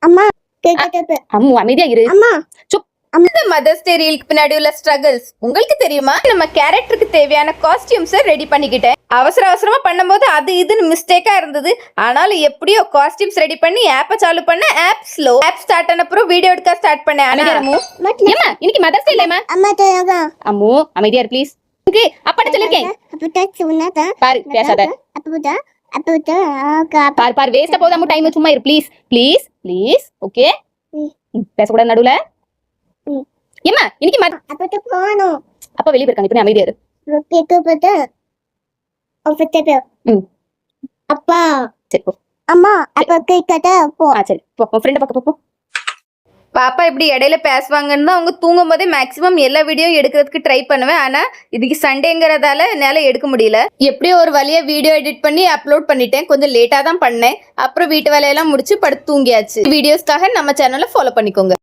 அம்மா கேக்குது. அம்மு அமைதியா இரு. அம்மா சுப். இந்த மதர்ஸ் டே ரீலுக்கு பின்னாடி உள்ள ஸ்ட்ரகிள்ஸ் உங்களுக்கு தெரியுமா? நம்ம கேரக்டருக்கு தேவையான காஸ்டியூம்ஸை ரெடி பண்ணிக்கிட்டேன். அவசரமா பண்ணும்போது அது இதுன்னு மிஸ்டேக்கா இருந்தது. ஆனாலும் எப்படியோ காஸ்டியூம்ஸ் ரெடி பண்ணி ஆப்பை சாலு பண்ண ஆப் ஸ்லோ. ஆப் ஸ்டார்ட் ஆன அப்புறம் வீடியோ எடுக்க ஸ்டார்ட் பண்ணேன். அமைதியா இரு, அம்மு. ஏம்மா இன்னைக்கு மதர்ஸ் டே இல்லையம்மா? அம்மா தரங்க. அம்மு அமைதியா இரு ப்ளீஸ். ஓகே அப்பாட்ட சொல்லிருக்கேன். அப்படா சொன்னதா. பாரு பேசாத. அப்படா பாரு வேஸ்டா போகுது அம்மு. டைம் சும்மா இரு ப்ளீஸ் ப்ளீஸ் ப்ளீஸ். ஓகே பேசக்கூடாது நடுவுல. ஏம்மா இன்னைக்கு அப்படா போணும். அப்பா வெளிய போயிருக்காங்க. இப்ப நீ அமைதியா இரு. கேக்குது. அப்படா அப்பா சரி போ. அம்மா அப்ப கேக்குது போ. சரி போ. உன் ஃப்ரெண்ட பக்கம் போ. பாப்பா இப்படி இடையில பேசுவாங்கன்னு தான் அவங்க தூங்கும் போதே மேக்ஸிமம் எல்லா வீடியோ எடுக்கிறதுக்கு ட்ரை பண்ணுவேன். ஆனா இதுக்கு சண்டேங்கிறதால என்னால எடுக்க முடியல. எப்படியோ ஒரு வழியா வீடியோ எடிட் பண்ணி அப்லோட் பண்ணிட்டேன். கொஞ்சம் லேட்டா தான் பண்ணேன். அப்புறம் வீட்டு வேலையெல்லாம் முடிச்சு படுத்து தூங்கியாச்சு. வீடியோஸ்க்காக நம்ம சேனலை ஃபாலோ பண்ணிக்கோங்க.